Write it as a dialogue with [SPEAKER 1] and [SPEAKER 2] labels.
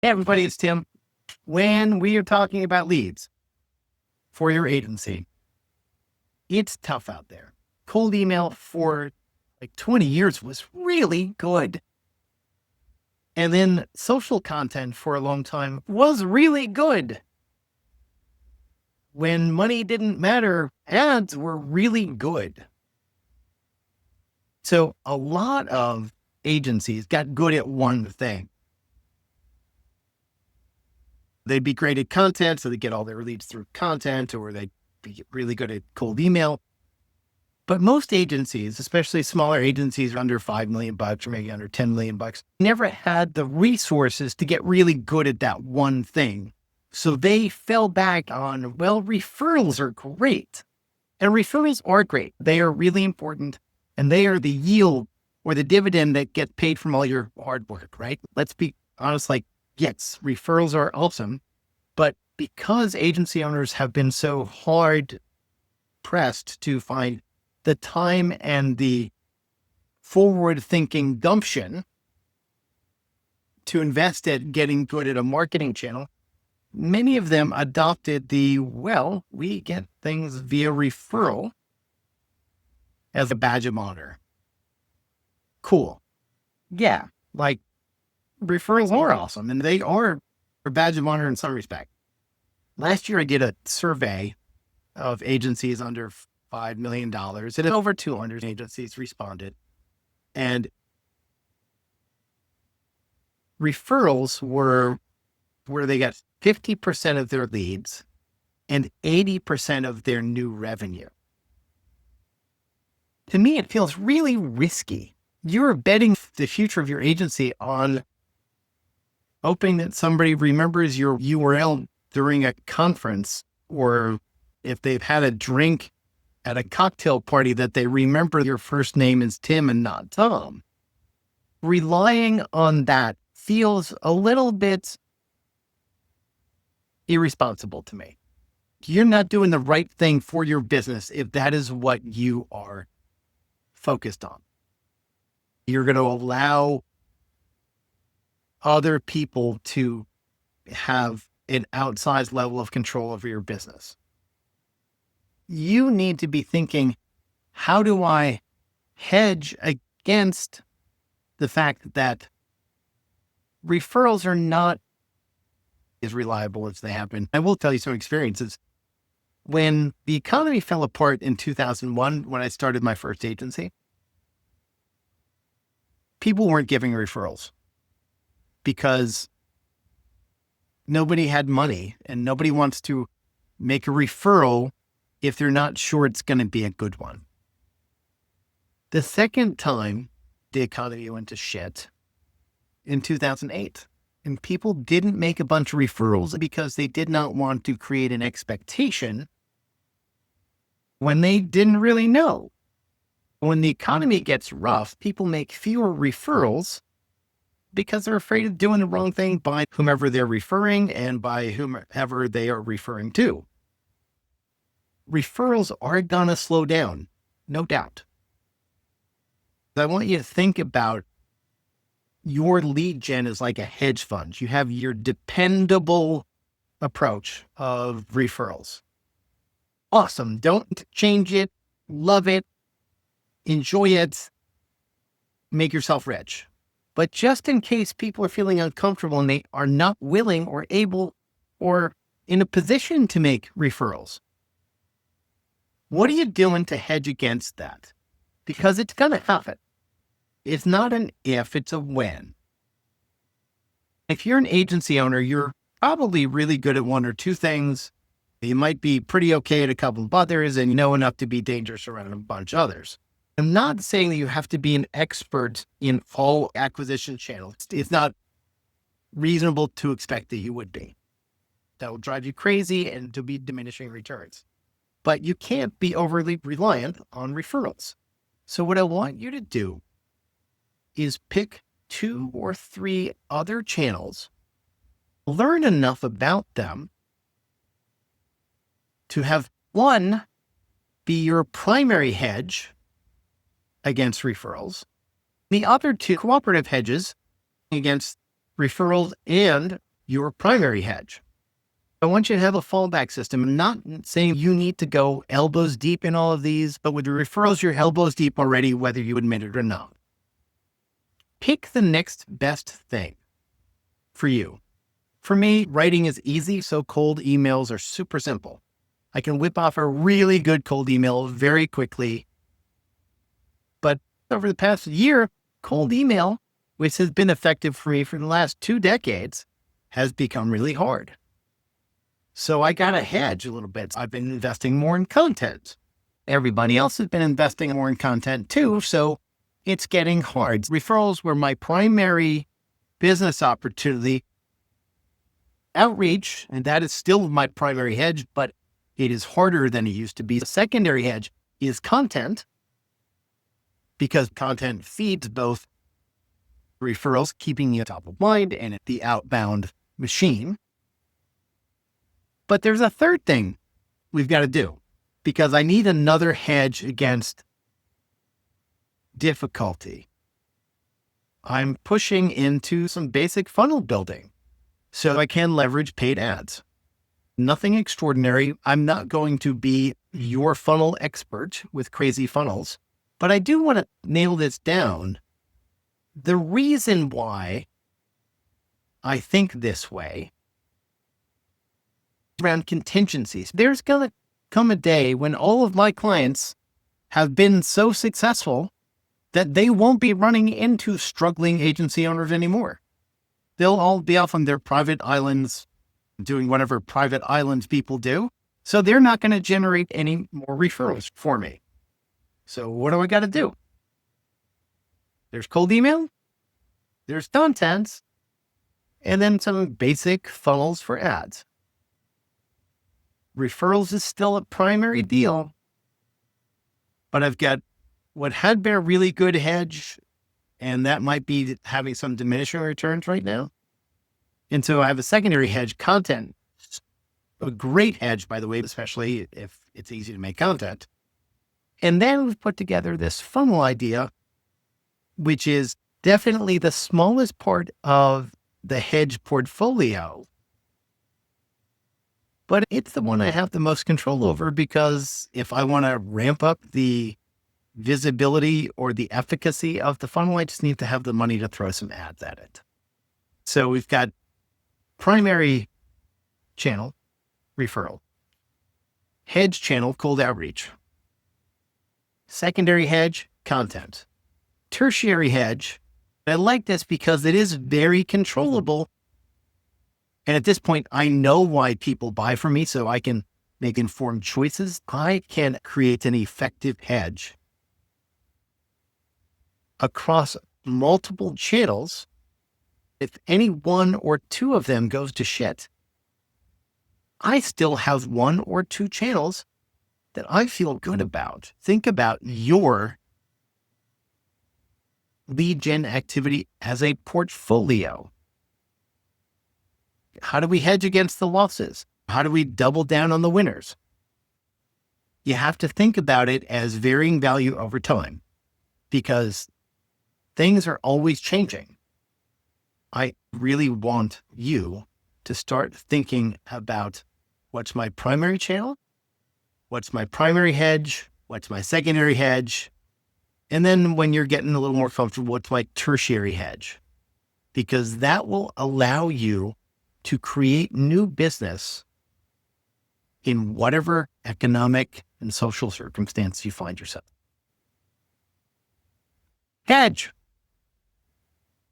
[SPEAKER 1] Hey everybody, it's Tim. When we are talking about leads for your agency, it's tough out there. Cold email for like 20 years was really good. And then social content for a long time was really good. When money didn't matter, ads were really good. So a lot of agencies got good at one thing. They'd be great at content, so they get all their leads through content, or they'd be really good at cold email. But most agencies, especially smaller agencies under $5 million or maybe under $10 million, never had the resources to get really good at that one thing. So they fell back on, well, referrals are great. And referrals are great. They are really important. And they are the yield or the dividend that gets paid from all your hard work, right? Let's be honest, yes, referrals are awesome, but because agency owners have been so hard pressed to find the time and the forward thinking gumption to invest at getting good at a marketing channel, many of them adopted we get things via referral as a badge of honor. Cool. Yeah. Referrals are awesome, and they are a badge of honor in some respect. Last year, I did a survey of agencies under $5 million, and over 200 agencies responded. And referrals were where they got 50% of their leads and 80% of their new revenue. To me, it feels really risky. You're betting the future of your agency on hoping that somebody remembers your URL during a conference, or if they've had a drink at a cocktail party, that they remember your first name is Tim and not Tom. Relying on that feels a little bit irresponsible to me. You're not doing the right thing for your business if that is what you are focused on. You're going to allow other people to have an outsized level of control over your business. You need to be thinking, how do I hedge against the fact that referrals are not as reliable as they have been? I will tell you some experiences. When the economy fell apart in 2001, when I started my first agency, people weren't giving referrals because nobody had money and nobody wants to make a referral if they're not sure it's going to be a good one. The second time the economy went to shit in 2008, and people didn't make a bunch of referrals because they did not want to create an expectation when they didn't really know. When the economy gets rough, people make fewer referrals because they're afraid of doing the wrong thing by whomever they're referring and by whomever they are referring to. Referrals are going to slow down, no doubt. I want you to think about your lead gen as like a hedge fund. You have your dependable approach of referrals. Awesome. Don't change it. Love it. Enjoy it. Make yourself rich. But just in case people are feeling uncomfortable and they are not willing or able or in a position to make referrals, what are you doing to hedge against that? Because it's going to happen. It's not an if, it's a when. If you're an agency owner, you're probably really good at one or two things. You might be pretty okay at a couple of others, and you know enough to be dangerous around a bunch of others. I'm not saying that you have to be an expert in all acquisition channels. It's not reasonable to expect that you would be. That will drive you crazy and to be diminishing returns. But you can't be overly reliant on referrals. So what I want you to do is pick 2 or 3 other channels, learn enough about them to have one be your primary hedge against referrals, the other 2 cooperative hedges against referrals and your primary hedge. I want you to have a fallback system. I'm not saying you need to go elbows deep in all of these, but with the referrals, you're elbows deep already, whether you admit it or not. Pick the next best thing for you. For me, writing is easy, so cold emails are super simple. I can whip off a really good cold email very quickly. But over the past year, cold email, which has been effective for me for the last 2 decades, has become really hard. So I got to hedge a little bit. I've been investing more in content. Everybody else has been investing more in content too, so it's getting hard. Referrals were my primary business opportunity. Outreach, and that is still my primary hedge, but it is harder than it used to be. The secondary hedge is content, because content feeds both referrals, keeping you top of mind, and the outbound machine. But there's a third thing we've got to do, because I need another hedge against difficulty. I'm pushing into some basic funnel building so I can leverage paid ads. Nothing extraordinary. I'm not going to be your funnel expert with crazy funnels, but I do want to nail this down. The reason why I think this way around contingencies. There's going to come a day when all of my clients have been so successful that they won't be running into struggling agency owners anymore. They'll all be off on their private islands doing whatever private island people do. So they're not going to generate any more referrals for me. So what do I got to do? There's cold email, there's content, and then some basic funnels for ads. Referrals is still a primary deal, but I've got what had been a really good hedge, and that might be having some diminishing returns right now. And so I have a secondary hedge, content, a great hedge, by the way, especially if it's easy to make content. And then we've put together this funnel idea, which is definitely the smallest part of the hedge portfolio. But it's the one I have the most control over, because if I want to ramp up the visibility or the efficacy of the funnel, I just need to have the money to throw some ads at it. So we've got primary channel, referral, hedge channel, cold outreach, secondary hedge, content, tertiary hedge. I like this because it is very controllable. And at this point, I know why people buy from me, so I can make informed choices. I can create an effective hedge across multiple channels. If any one or two of them goes to shit, I still have one or two channels that I feel good about. Think about your lead gen activity as a portfolio. How do we hedge against the losses? How do we double down on the winners? You have to think about it as varying value over time, because things are always changing. I really want you to start thinking about what's my primary channel, what's my primary hedge, what's my secondary hedge, and then when you're getting a little more comfortable, what's my tertiary hedge? Because that will allow you to create new business in whatever economic and social circumstance you find yourself. Hedge.